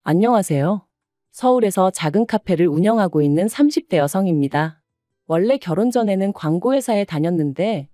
안녕하세요. 서울에서 작은 카페를 운영하고 있는 30대 여성입니다. 원래 결혼 전에는 광고회사에 다녔는데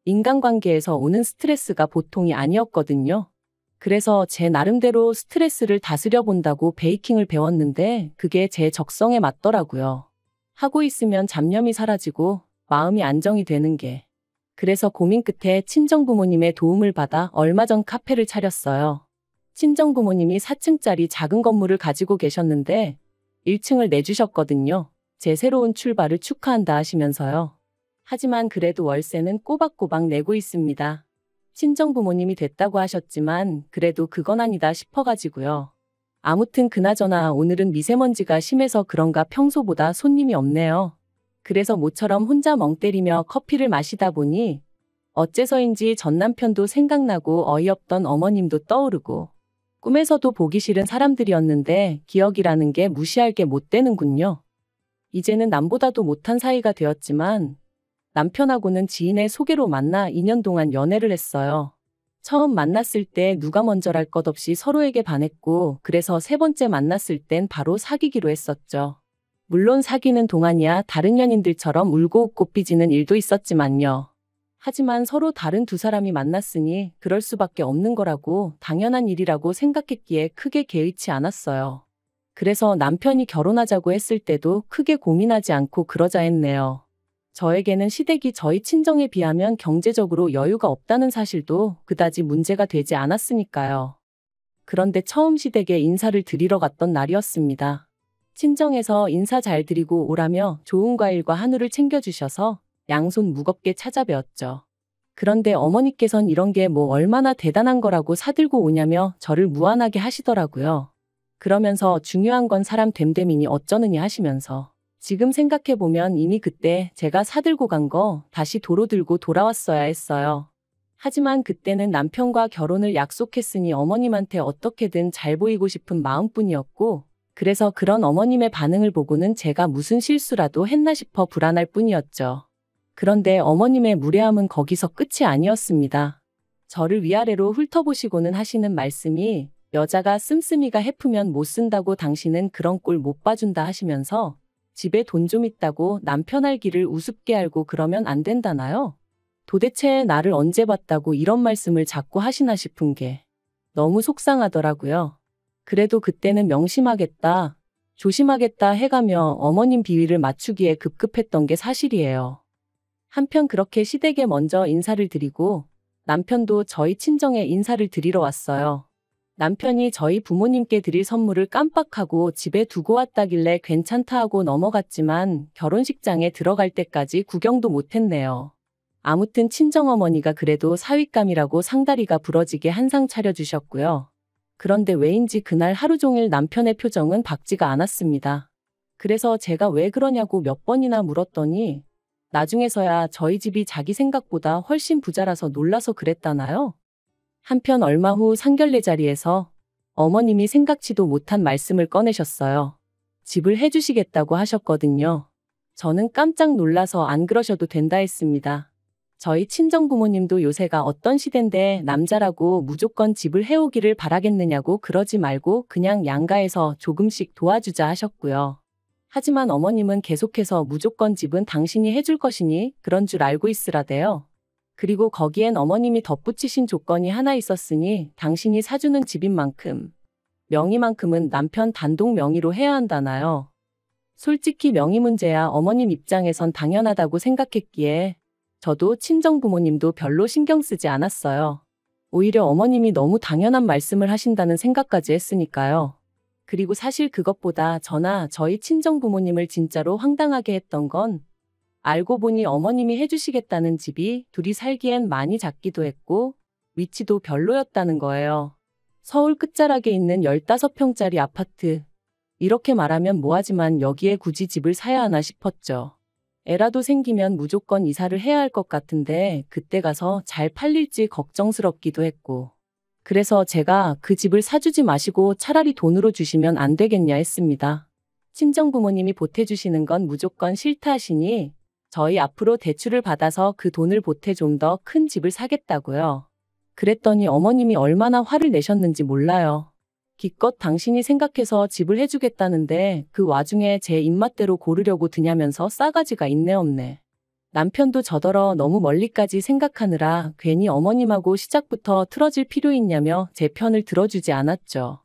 인간관계에서 오는 스트레스가 보통이 아니었거든요. 그래서 제 나름대로 스트레스를 다스려 본다고 베이킹을 배웠는데 그게 제 적성에 맞더라고요. 하고 있으면 잡념이 사라지고 마음이 안정이 되는 게. 그래서 고민 끝에 친정부모님의 도움을 받아 얼마 전 카페를 차렸어요. 친정부모님이 4층짜리 작은 건물을 가지고 계셨는데 1층을 내주셨거든요. 제 새로운 출발을 축하한다 하시면서요. 하지만 그래도 월세는 꼬박꼬박 내고 있습니다. 친정부모님이 됐다고 하셨지만 그래도 그건 아니다 싶어가지고요. 아무튼 그나저나 오늘은 미세먼지가 심해서 그런가 평소보다 손님이 없네요. 그래서 모처럼 혼자 멍 때리며 커피를 마시다 보니 어째서인지 전 남편도 생각나고 어이없던 어머님도 떠오르고 꿈에서도 보기 싫은 사람들이었는데 기억이라는 게 무시할 게 못 되는군요. 이제는 남보다도 못한 사이가 되었지만 남편하고는 지인의 소개로 만나 2년 동안 연애를 했어요. 처음 만났을 때 누가 먼저랄 것 없이 서로에게 반했고 그래서 세 번째 만났을 땐 바로 사귀기로 했었죠. 물론 사귀는 동안이야 다른 연인들처럼 울고 웃고 삐지는 일도 있었지만요. 하지만 서로 다른 두 사람이 만났으니 그럴 수밖에 없는 거라고 당연한 일이라고 생각했기에 크게 개의치 않았어요. 그래서 남편이 결혼하자고 했을 때도 크게 고민하지 않고 그러자 했네요. 저에게는 시댁이 저희 친정에 비하면 경제적으로 여유가 없다는 사실도 그다지 문제가 되지 않았으니까요. 그런데 처음 시댁에 인사를 드리러 갔던 날이었습니다. 친정에서 인사 잘 드리고 오라며 좋은 과일과 한우를 챙겨주셔서 양손 무겁게 찾아뵈었죠. 그런데 어머니께선 이런 게 뭐 얼마나 대단한 거라고 사들고 오냐며 저를 무안하게 하시더라고요. 그러면서 중요한 건 사람 됨됨이니 어쩌느니 하시면서 지금 생각해보면 이미 그때 제가 사들고 간 거 다시 도로 들고 돌아왔어야 했어요. 하지만 그때는 남편과 결혼을 약속했으니 어머님한테 어떻게든 잘 보이고 싶은 마음뿐이었고 그래서 그런 어머님의 반응을 보고는 제가 무슨 실수라도 했나 싶어 불안할 뿐이었죠. 그런데 어머님의 무례함은 거기서 끝이 아니었습니다. 저를 위아래로 훑어보시고는 하시는 말씀이 여자가 씀씀이가 해프면 못 쓴다고 당신은 그런 꼴 못 봐준다 하시면서 집에 돈 좀 있다고 남편 알기를 우습게 알고 그러면 안 된다나요? 도대체 나를 언제 봤다고 이런 말씀을 자꾸 하시나 싶은 게 너무 속상하더라고요. 그래도 그때는 명심하겠다, 조심하겠다 해가며 어머님 비위를 맞추기에 급급했던 게 사실이에요. 한편 그렇게 시댁에 먼저 인사를 드리고 남편도 저희 친정에 인사를 드리러 왔어요. 남편이 저희 부모님께 드릴 선물을 깜빡하고 집에 두고 왔다길래 괜찮다 하고 넘어갔지만 결혼식장에 들어갈 때까지 구경도 못했네요. 아무튼 친정어머니가 그래도 사윗감이라고 상다리가 부러지게 한상 차려주셨고요. 그런데 왜인지 그날 하루 종일 남편의 표정은 밝지가 않았습니다. 그래서 제가 왜 그러냐고 몇 번이나 물었더니 나중에서야 저희 집이 자기 생각보다 훨씬 부자라서 놀라서 그랬다나요? 한편 얼마 후 상견례 자리에서 어머님이 생각지도 못한 말씀을 꺼내셨어요. 집을 해주시겠다고 하셨거든요. 저는 깜짝 놀라서 안 그러셔도 된다 했습니다. 저희 친정부모님도 요새가 어떤 시대인데 남자라고 무조건 집을 해오기를 바라겠느냐고 그러지 말고 그냥 양가에서 조금씩 도와주자 하셨고요. 하지만 어머님은 계속해서 무조건 집은 당신이 해줄 것이니 그런 줄 알고 있으라대요. 그리고 거기엔 어머님이 덧붙이신 조건이 하나 있었으니 당신이 사주는 집인 만큼 명의만큼은 남편 단독 명의로 해야 한다나요. 솔직히 명의 문제야 어머님 입장에선 당연하다고 생각했기에 저도 친정부모님도 별로 신경 쓰지 않았어요. 오히려 어머님이 너무 당연한 말씀을 하신다는 생각까지 했으니까요. 그리고 사실 그것보다 저나 저희 친정부모님을 진짜로 황당하게 했던 건 알고 보니 어머님이 해주시겠다는 집이 둘이 살기엔 많이 작기도 했고 위치도 별로였다는 거예요. 서울 끝자락에 있는 15평짜리 아파트. 이렇게 말하면 뭐하지만 여기에 굳이 집을 사야 하나 싶었죠. 애라도 생기면 무조건 이사를 해야 할 것 같은데 그때 가서 잘 팔릴지 걱정스럽기도 했고 그래서 제가 그 집을 사주지 마시고 차라리 돈으로 주시면 안 되겠냐 했습니다. 친정부모님이 보태주시는 건 무조건 싫다 하시니 저희 앞으로 대출을 받아서 그 돈을 보태 좀 더 큰 집을 사겠다고요. 그랬더니 어머님이 얼마나 화를 내셨는지 몰라요. 기껏 당신이 생각해서 집을 해주겠다는데 그 와중에 제 입맛대로 고르려고 드냐면서 싸가지가 있네 없네. 남편도 저더러 너무 멀리까지 생각하느라 괜히 어머님하고 시작부터 틀어질 필요 있냐며 제 편을 들어주지 않았죠.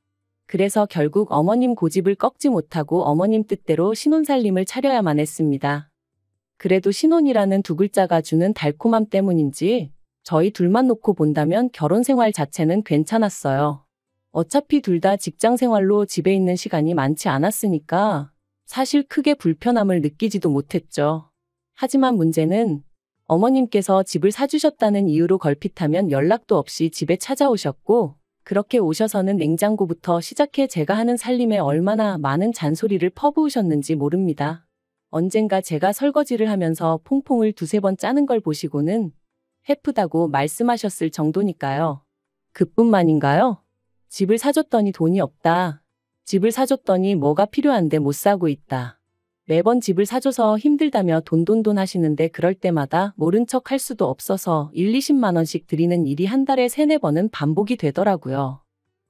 그래서 결국 어머님 고집을 꺾지 못하고 어머님 뜻대로 신혼살림을 차려야만 했습니다. 그래도 신혼이라는 두 글자가 주는 달콤함 때문인지 저희 둘만 놓고 본다면 결혼 생활 자체는 괜찮았어요. 어차피 둘 다 직장 생활로 집에 있는 시간이 많지 않았으니까 사실 크게 불편함을 느끼지도 못했죠. 하지만 문제는 어머님께서 집을 사주셨다는 이유로 걸핏하면 연락도 없이 집에 찾아오셨고 그렇게 오셔서는 냉장고부터 시작해 제가 하는 살림에 얼마나 많은 잔소리를 퍼부으셨는지 모릅니다. 언젠가 제가 설거지를 하면서 퐁퐁을 두세 번 짜는 걸 보시고는 해프다고 말씀하셨을 정도니까요. 그뿐만인가요? 집을 사줬더니 돈이 없다. 집을 사줬더니 뭐가 필요한데 못 사고 있다. 매번 집을 사줘서 힘들다며 돈돈돈 하시는데 그럴 때마다 모른 척 할 수도 없어서 20만 원씩 드리는 일이 한 달에 3-4번은 반복이 되더라고요.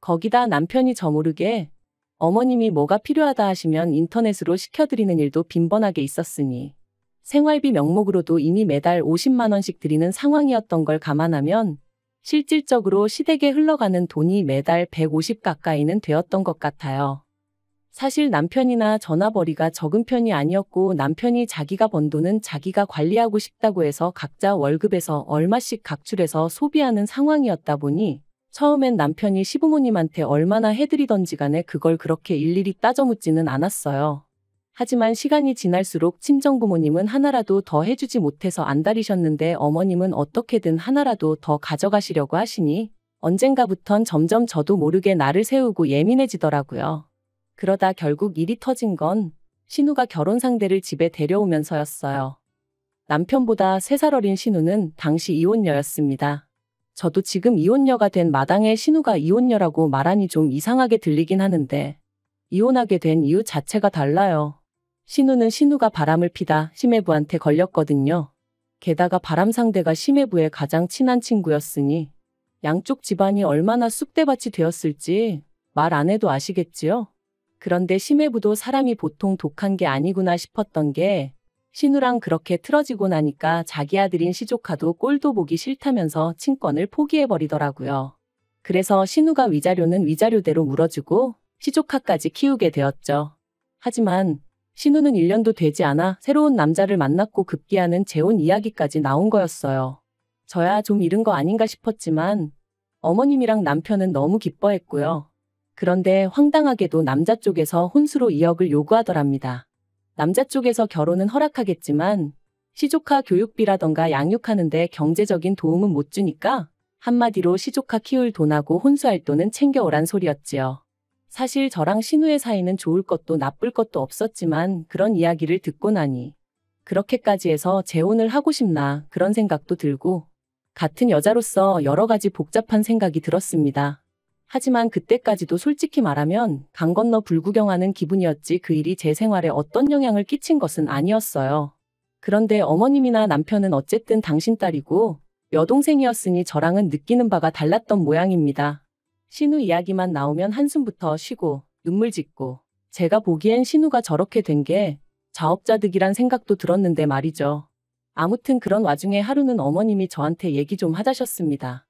거기다 남편이 저 모르게 어머님이 뭐가 필요하다 하시면 인터넷으로 시켜드리는 일도 빈번하게 있었으니 생활비 명목으로도 이미 매달 50만 원씩 드리는 상황이었던 걸 감안하면 실질적으로 시댁에 흘러가는 돈이 매달 150 가까이는 되었던 것 같아요. 사실 남편이나 전화벌이가 적은 편이 아니었고 남편이 자기가 번 돈은 자기가 관리하고 싶다고 해서 각자 월급에서 얼마씩 각출해서 소비하는 상황이었다 보니 처음엔 남편이 시부모님한테 얼마나 해드리던지 간에 그걸 그렇게 일일이 따져 묻지는 않았어요. 하지만 시간이 지날수록 친정부모님은 하나라도 더 해주지 못해서 안달이셨는데 어머님은 어떻게든 하나라도 더 가져가시려고 하시니 언젠가부턴 점점 저도 모르게 나를 세우고 예민해지더라고요. 그러다 결국 일이 터진 건 신우가 결혼 상대를 집에 데려오면서였어요. 남편보다 3살 어린 신우는 당시 이혼녀였습니다. 저도 지금 이혼녀가 된 마당에 신우가 이혼녀라고 말하니 좀 이상하게 들리긴 하는데 이혼하게 된 이유 자체가 달라요. 신우는 신우가 바람을 피다 시매부한테 걸렸거든요. 게다가 바람 상대가 시매부의 가장 친한 친구였으니 양쪽 집안이 얼마나 쑥대밭이 되었을지 말 안 해도 아시겠지요? 그런데 시매부도 사람이 보통 독한 게 아니구나 싶었던 게 신우랑 그렇게 틀어지고 나니까 자기 아들인 시조카도 꼴도 보기 싫다면서 친권을 포기해버리더라고요. 그래서 신우가 위자료는 위자료대로 물어주고 시조카까지 키우게 되었죠. 하지만 신우는 1년도 되지 않아 새로운 남자를 만났고 급기야는 재혼 이야기까지 나온 거였어요. 저야 좀 이른 거 아닌가 싶었지만 어머님이랑 남편은 너무 기뻐했고요. 그런데 황당하게도 남자 쪽에서 혼수로 2억을 요구하더랍니다. 남자 쪽에서 결혼은 허락하겠지만 시조카 교육비라던가 양육하는데 경제적인 도움은 못 주니까 한마디로 시조카 키울 돈하고 혼수할 돈은 챙겨오란 소리였지요. 사실 저랑 신우의 사이는 좋을 것도 나쁠 것도 없었지만 그런 이야기를 듣고 나니 그렇게까지 해서 재혼을 하고 싶나 그런 생각도 들고 같은 여자로서 여러 가지 복잡한 생각이 들었습니다. 하지만 그때까지도 솔직히 말하면 강 건너 불구경하는 기분이었지 그 일이 제 생활에 어떤 영향을 끼친 것은 아니었어요. 그런데 어머님이나 남편은 어쨌든 당신 딸이고 여동생이었으니 저랑은 느끼는 바가 달랐던 모양입니다. 신우 이야기만 나오면 한숨부터 쉬고 눈물 짓고 제가 보기엔 신우가 저렇게 된 게 자업자득이란 생각도 들었는데 말이죠. 아무튼 그런 와중에 하루는 어머님이 저한테 얘기 좀 하자셨습니다.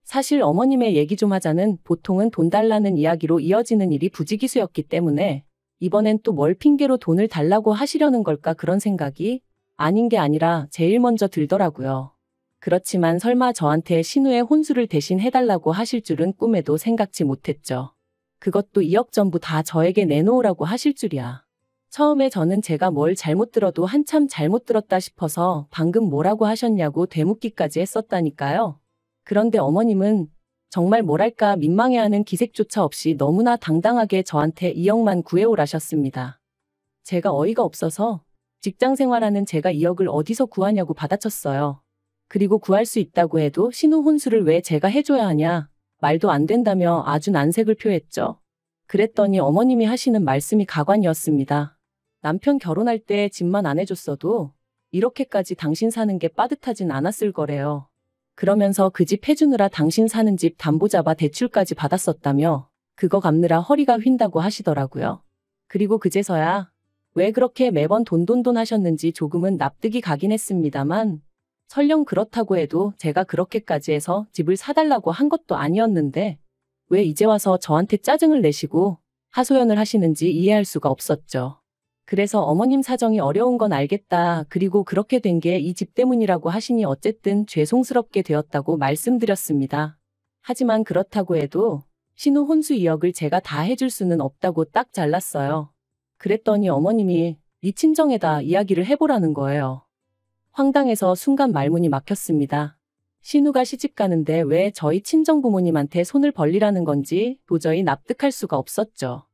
사실 어머님의 얘기 좀 하자는 보통은 돈 달라는 이야기로 이어지는 일이 부지기수였기 때문에 이번엔 또 뭘 핑계로 돈을 달라고 하시려는 걸까 그런 생각이 아닌 게 아니라 제일 먼저 들더라고요. 그렇지만 설마 저한테 신우의 혼수를 대신 해달라고 하실 줄은 꿈에도 생각지 못했죠. 그것도 2억 전부 다 저에게 내놓으라고 하실 줄이야. 처음에 저는 제가 뭘 잘못 들어도 한참 잘못 들었다 싶어서 방금 뭐라고 하셨냐고 되묻기까지 했었다니까요. 그런데 어머님은 정말 뭐랄까 민망해하는 기색조차 없이 너무나 당당하게 저한테 2억만 구해오라셨습니다. 제가 어이가 없어서 직장 생활하는 제가 2억을 어디서 구하냐고 받아쳤어요. 그리고 구할 수 있다고 해도 신우 혼수를 왜 제가 해줘야 하냐, 말도 안 된다며 아주 난색을 표했죠. 그랬더니 어머님이 하시는 말씀이 가관이었습니다. 남편 결혼할 때 집만 안 해줬어도 이렇게까지 당신 사는 게 빠듯하진 않았을 거래요. 그러면서 그 집 해주느라 당신 사는 집 담보 잡아 대출까지 받았었다며 그거 갚느라 허리가 휜다고 하시더라고요. 그리고 그제서야 왜 그렇게 매번 돈돈돈 하셨는지 조금은 납득이 가긴 했습니다만 설령 그렇다고 해도 제가 그렇게까지 해서 집을 사달라고 한 것도 아니었는데 왜 이제 와서 저한테 짜증을 내시고 하소연을 하시는지 이해할 수가 없었죠. 그래서 어머님 사정이 어려운 건 알겠다. 그리고 그렇게 된 게 이 집 때문이라고 하시니 어쨌든 죄송스럽게 되었다고 말씀드렸습니다. 하지만 그렇다고 해도 신우 혼수 2억을 제가 다 해줄 수는 없다고 딱 잘랐어요. 그랬더니 어머님이 네 친정에다 이야기를 해보라는 거예요. 황당해서 순간 말문이 막혔습니다. 신우가 시집 가는데 왜 저희 친정 부모님한테 손을 벌리라는 건지 도저히 납득할 수가 없었죠.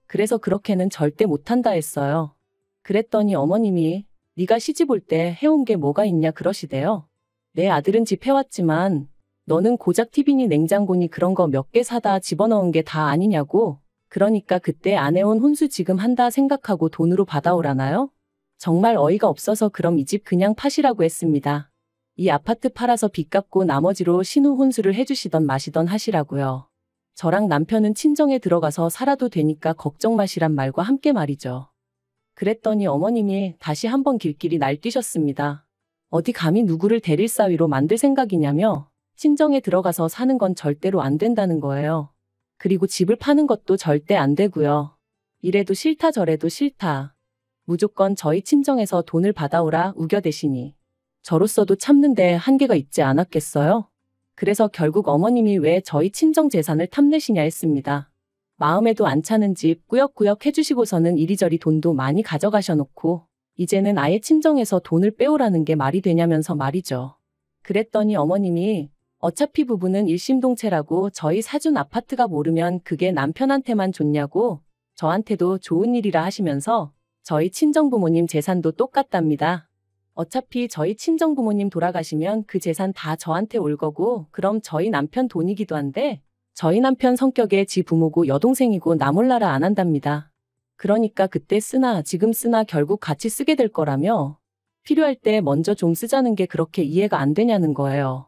그래서 그렇게는 절대 못한다 했어요. 그랬더니 어머님이 네가 시집 올 때 해온 게 뭐가 있냐 그러시대요. 내 아들은 집 해왔지만 너는 고작 TV니 냉장고니 그런 거 몇 개 사다 집어넣은 게 다 아니냐고. 그러니까 그때 안 해온 혼수 지금 한다 생각하고 돈으로 받아오라나요? 정말 어이가 없어서 그럼 이 집 그냥 파시라고 했습니다. 이 아파트 팔아서 빚 갚고 나머지로 신우 혼수를 해주시던 마시던 하시라고요. 저랑 남편은 친정에 들어가서 살아도 되니까 걱정 마시란 말과 함께 말이죠. 그랬더니 어머님이 다시 한번 길길이 날뛰셨습니다. 어디 감히 누구를 대릴 사위로 만들 생각이냐며 친정에 들어가서 사는 건 절대로 안 된다는 거예요. 그리고 집을 파는 것도 절대 안 되고요. 이래도 싫다 저래도 싫다. 무조건 저희 친정에서 돈을 받아오라 우겨대시니 저로서도 참는데 한계가 있지 않았겠어요? 그래서 결국 어머님이 왜 저희 친정 재산을 탐내시냐 했습니다. 마음에도 안 차는 집 꾸역꾸역 해주시고서는 이리저리 돈도 많이 가져가셔놓고 이제는 아예 친정에서 돈을 빼오라는 게 말이 되냐면서 말이죠. 그랬더니 어머님이 어차피 부부는 일심동체라고 저희 사준 아파트가 모르면 그게 남편한테만 좋냐고 저한테도 좋은 일이라 하시면서 저희 친정부모님 재산도 똑같답니다. 어차피 저희 친정부모님 돌아가시면 그 재산 다 저한테 올 거고 그럼 저희 남편 돈이기도 한데 저희 남편 성격에 지 부모고 여동생이고 나 몰라라 안 한답니다. 그러니까 그때 쓰나 지금 쓰나 결국 같이 쓰게 될 거라며 필요할 때 먼저 좀 쓰자는 게 그렇게 이해가 안 되냐는 거예요.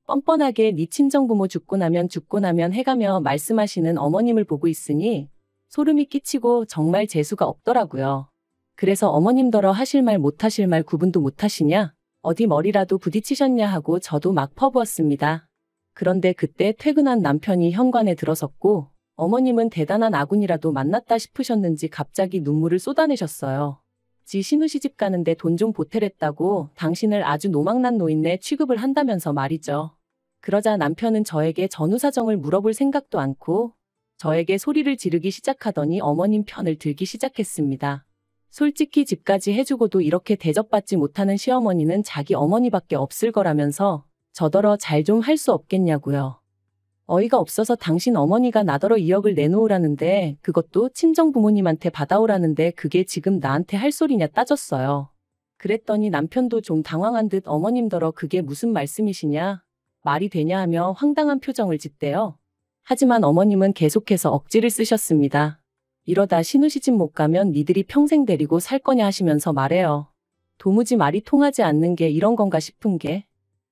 뻔뻔하게 네 친정부모 죽고 나면 해가며 말씀하시는 어머님을 보고 있으니 소름이 끼치고 정말 재수가 없더라고요. 그래서 어머님더러 하실 말 못하실 말 구분도 못하시냐? 어디 머리라도 부딪히셨냐 하고 저도 막 퍼부었습니다. 그런데 그때 퇴근한 남편이 현관에 들어섰고 어머님은 대단한 아군이라도 만났다 싶으셨는지 갑자기 눈물을 쏟아내셨어요. 지 신우 시집 가는데 돈 좀 보태랬다고 당신을 아주 노망난 노인네 취급을 한다면서 말이죠. 그러자 남편은 저에게 전후 사정을 물어볼 생각도 않고 저에게 소리를 지르기 시작하더니 어머님 편을 들기 시작했습니다. 솔직히 집까지 해주고도 이렇게 대접받지 못하는 시어머니는 자기 어머니밖에 없을 거라면서 저더러 잘 좀 할 수 없겠냐고요. 어이가 없어서 당신 어머니가 나더러 2억을 내놓으라는데 그것도 친정 부모님한테 받아오라는데 그게 지금 나한테 할 소리냐 따졌어요. 그랬더니 남편도 좀 당황한 듯 어머님더러 그게 무슨 말씀이시냐? 말이 되냐 하며 황당한 표정을 짓대요. 하지만 어머님은 계속해서 억지를 쓰셨습니다. 이러다 신우 시집 못 가면 니들이 평생 데리고 살 거냐 하시면서 말해요. 도무지 말이 통하지 않는 게 이런 건가 싶은 게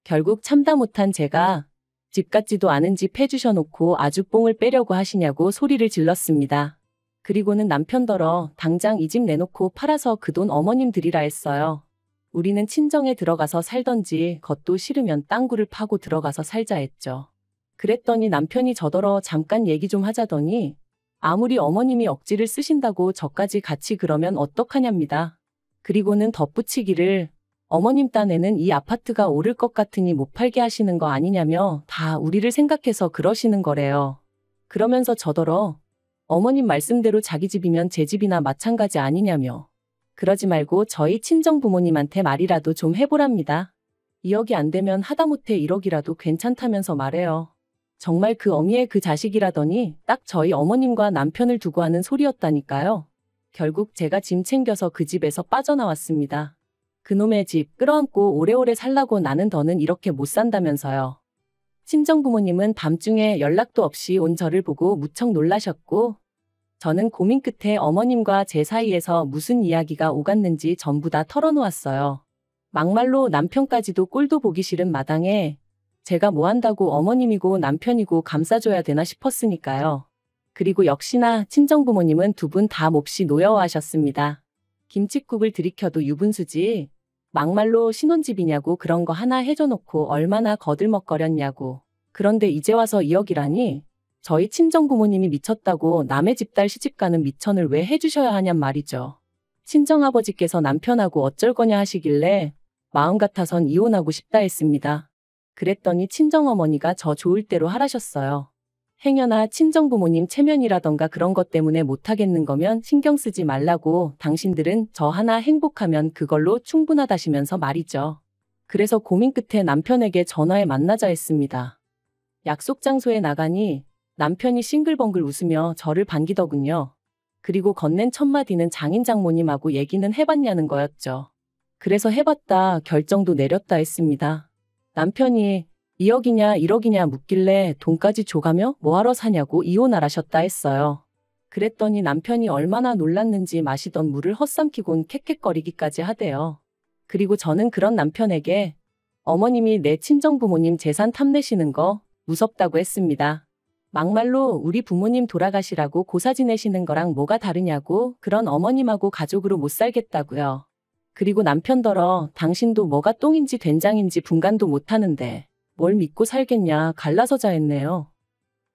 결국 참다 못한 제가 집 같지도 않은 집 해주셔놓고 아주 뽕을 빼려고 하시냐고 소리를 질렀습니다. 그리고는 남편더러 당장 이 집 내놓고 팔아서 그 돈 어머님 드리라 했어요. 우리는 친정에 들어가서 살던지 그것도 싫으면 땅굴을 파고 들어가서 살자 했죠. 그랬더니 남편이 저더러 잠깐 얘기 좀 하자더니 아무리 어머님이 억지를 쓰신다고 저까지 같이 그러면 어떡하냐입니다. 그리고는 덧붙이기를 어머님 딴에는 이 아파트가 오를 것 같으니 못 팔게 하시는 거 아니냐며 다 우리를 생각해서 그러시는 거래요. 그러면서 저더러 어머님 말씀대로 자기 집이면 제 집이나 마찬가지 아니냐며 그러지 말고 저희 친정 부모님한테 말이라도 좀 해보랍니다. 2억이 안 되면 하다못해 1억이라도 괜찮다면서 말해요. 정말 그 어미의 그 자식이라더니 딱 저희 어머님과 남편을 두고 하는 소리였다니까요. 결국 제가 짐 챙겨서 그 집에서 빠져나왔습니다. 그놈의 집 끌어안고 오래오래 살라고 나는 더는 이렇게 못 산다면서요. 친정 부모님은 밤중에 연락도 없이 온 저를 보고 무척 놀라셨고 저는 고민 끝에 어머님과 제 사이에서 무슨 이야기가 오갔는지 전부 다 털어놓았어요. 막말로 남편까지도 꼴도 보기 싫은 마당에 제가 뭐 한다고 어머님이고 남편이고 감싸줘야 되나 싶었으니까요. 그리고 역시나 친정부모님은 두 분 다 몹시 노여워하셨습니다. 김칫국을 들이켜도 유분수지. 막말로 신혼집이냐고 그런 거 하나 해줘놓고 얼마나 거들먹거렸냐고. 그런데 이제 와서 2억이라니? 저희 친정부모님이 미쳤다고 남의 집 딸 시집가는 미천을 왜 해주셔야 하냔 말이죠. 친정아버지께서 남편하고 어쩔 거냐 하시길래 마음 같아선 이혼하고 싶다 했습니다. 그랬더니 친정어머니가 저 좋을 대로 하라셨어요. 행여나 친정부모님 체면이라던가 그런 것 때문에 못하겠는 거면 신경 쓰지 말라고, 당신들은 저 하나 행복하면 그걸로 충분하다시면서 말이죠. 그래서 고민 끝에 남편에게 전화해 만나자 했습니다. 약속 장소에 나가니 남편이 싱글벙글 웃으며 저를 반기더군요. 그리고 건넨 첫 마디는 장인 장모님하고 얘기는 해봤냐는 거였죠. 그래서 해봤다, 결정도 내렸다 했습니다. 남편이 2억이냐 1억이냐 묻길래 돈까지 줘가며 뭐하러 사냐고 이혼하라셨다 했어요. 그랬더니 남편이 얼마나 놀랐는지 마시던 물을 헛삼키곤 캑캑거리기까지 하대요. 그리고 저는 그런 남편에게 어머님이 내 친정부모님 재산 탐내시는 거 무섭다고 했습니다. 막말로 우리 부모님 돌아가시라고 고사 지내시는 거랑 뭐가 다르냐고, 그런 어머님하고 가족으로 못 살겠다고요. 그리고 남편더러 당신도 뭐가 똥인지 된장인지 분간도 못하는데 뭘 믿고 살겠냐 갈라서자 했네요.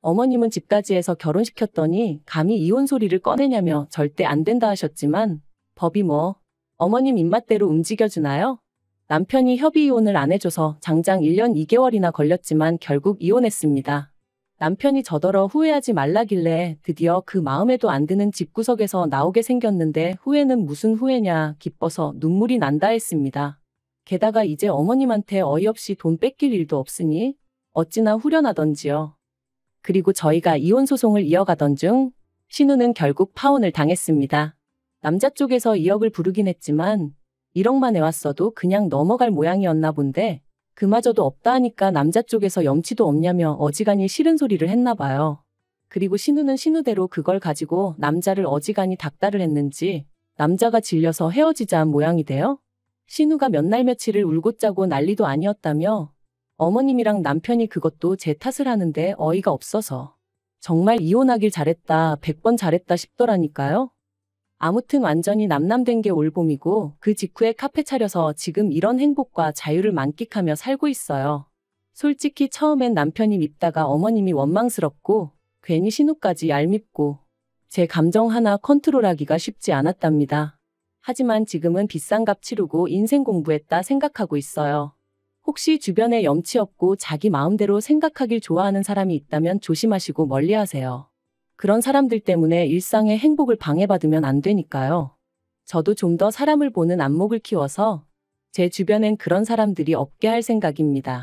어머님은 집까지 해서 결혼시켰더니 감히 이혼 소리를 꺼내냐며 절대 안 된다 하셨지만 법이 뭐 어머님 입맛대로 움직여주나요? 남편이 협의 이혼을 안 해줘서 장장 1년 2개월이나 걸렸지만 결국 이혼했습니다. 남편이 저더러 후회하지 말라길래 드디어 그 마음에도 안 드는 집구석에서 나오게 생겼는데 후회는 무슨 후회냐, 기뻐서 눈물이 난다 했습니다. 게다가 이제 어머님한테 어이없이 돈 뺏길 일도 없으니 어찌나 후련하던지요. 그리고 저희가 이혼 소송을 이어가던 중 신우는 결국 파혼을 당했습니다. 남자 쪽에서 2억을 부르긴 했지만 1억만 해왔어도 그냥 넘어갈 모양이었나 본데 그마저도 없다 하니까 남자 쪽에서 염치도 없냐며 어지간히 싫은 소리를 했나 봐요. 그리고 신우는 신우대로 그걸 가지고 남자를 어지간히 닥달을 했는지 남자가 질려서 헤어지자 한 모양이 돼요. 신우가 몇 날 며칠을 울고 짜고 난리도 아니었다며 어머님이랑 남편이 그것도 제 탓을 하는데 어이가 없어서 정말 이혼하길 잘했다, 100번 잘했다 싶더라니까요. 아무튼 완전히 남남된 게 올봄이고 그 직후에 카페 차려서 지금 이런 행복과 자유를 만끽하며 살고 있어요. 솔직히 처음엔 남편이 밉다가 어머님이 원망스럽고 괜히 신우까지 얄밉고 제 감정 하나 컨트롤하기가 쉽지 않았답니다. 하지만 지금은 비싼 값 치르고 인생 공부했다 생각하고 있어요. 혹시 주변에 염치 없고 자기 마음대로 생각하길 좋아하는 사람이 있다면 조심하시고 멀리하세요. 그런 사람들 때문에 일상의 행복을 방해받으면 안 되니까요. 저도 좀 더 사람을 보는 안목을 키워서 제 주변엔 그런 사람들이 없게 할 생각입니다.